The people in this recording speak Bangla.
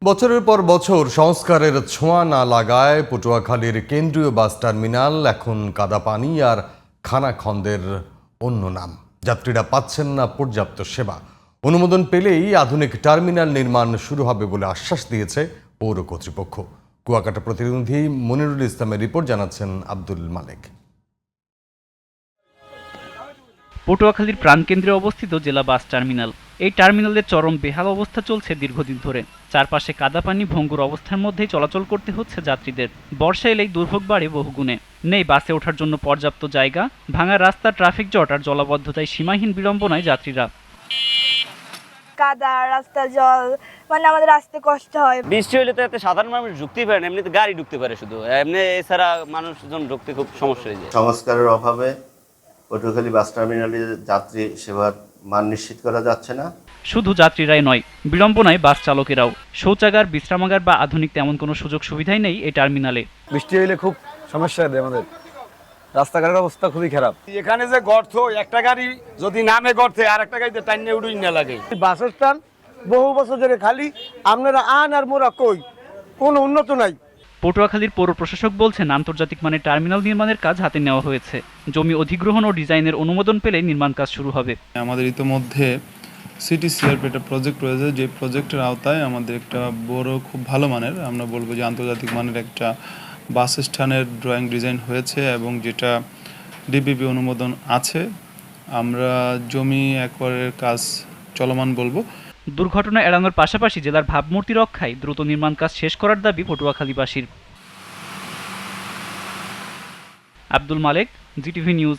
বছরের পর বছর সংস্কারের ছোঁয়া না লাগায় পটুয়াখালীর কেন্দ্রীয় বাস টার্মিনাল এখন কাদা পানি আর খানাখন্দের অন্য নাম। যাত্রীরা পাচ্ছেন না পর্যাপ্ত সেবা। অনুমোদন পেলেই আধুনিক টার্মিনাল নির্মাণ শুরু হবে বলে আশ্বাস দিয়েছে পৌর কর্তৃপক্ষ। কুয়াকাটা প্রতিনিধি মনিরুল ইসলামের রিপোর্ট, জানাচ্ছেন আব্দুল মালেক। পটুয়াখালীর প্রাণকেন্দ্রে অবস্থিত জেলা বাস টার্মিনাল। এই টার্মিনালের চরম বেহাল অবস্থা চলছে দীর্ঘদিন ধরে। চারপাশে কাদা পানি ভঙ্গুর অবস্থার মধ্যেই চলাচল করতে হচ্ছে যাত্রীদের। বর্ষা এলেই দুর্ভোগ বাড়ে বহুগুণে। নেই বাসে ওঠার জন্য পর্যাপ্ত জায়গা, ভাঙা রাস্তা, ট্রাফিক জট আর জলাবদ্ধতায় সীমাহীন বিড়ম্বনায় যাত্রীরা। কাদা রাস্তা, জল, মানে আমাদের আসতে কষ্ট হয়। বৃষ্টি হলে তো এতে সাধারণ মানুষ ঢুকতেই পারে না, এমনিতে গাড়ি ঢুকতে পারে শুধু, এমনি এছাড়া মানুষজন ঢুকতে খুব সমস্যা হয়ে যায়। সংস্কারের অভাবে পটুয়াখালী বাস টার্মিনালে যাত্রী সেবার মান নিশ্চিত করা যাচ্ছে না। শুধু যাত্রীরাই নয়, বিড়ম্বনায় বাস চালকেরাও। শৌচাগার, বিশ্রামাগার বা আধুনিক তেমন কোনো সুযোগ সুবিধাই নেই এই টার্মিনালে। বৃষ্টি হইলে খুব সমস্যা হয় আমাদের, রাস্তাঘাটের অবস্থা খুবই খারাপ। এখানে যে গর্ত, একটা গাড়ি যদি নামে গর্তে আর একটা গাড়িতে টাইনে উড়ুই না লাগে। বাস স্ট্যান্ড বহু বছর ধরে খালি, আপনারা আন আর মোরা কই, কোনো উন্নত নাই। পটুয়াখালীর পৌর প্রশাসক বলছেন, আন্তর্জাতিক মানের টার্মিনাল নির্মাণের কাজ হাতে নেওয়া হয়েছে। জমি অধিগ্রহণ ও ডিজাইনের অনুমোদন পেলে নির্মাণ কাজ শুরু হবে। আমাদের ইতোমধ্যে সিটিসিআরপি একটা প্রজেক্ট রয়েছে, যে প্রজেক্টের আওতায় আমাদের একটা বড় খুব ভালো মানের, আমরা বলবো যে আন্তর্জাতিক মানের একটা বাস স্ট্যান্ডের ড্রয়িং ডিজাইন হয়েছে এবং যেটা ডিপিপি অনুমোদন আছে। আমরা জমি অ্যাকোয়ারের কাজ চলমান বলবো। দুর্ঘটনা এড়ানোর পাশাপাশি জেলার ভাবমূর্তি রক্ষায় দ্রুত নির্মাণ কাজ শেষ করার দাবি পটুয়াখালীবাসীর। আব্দুল মালেক, জিটিভি নিউজ।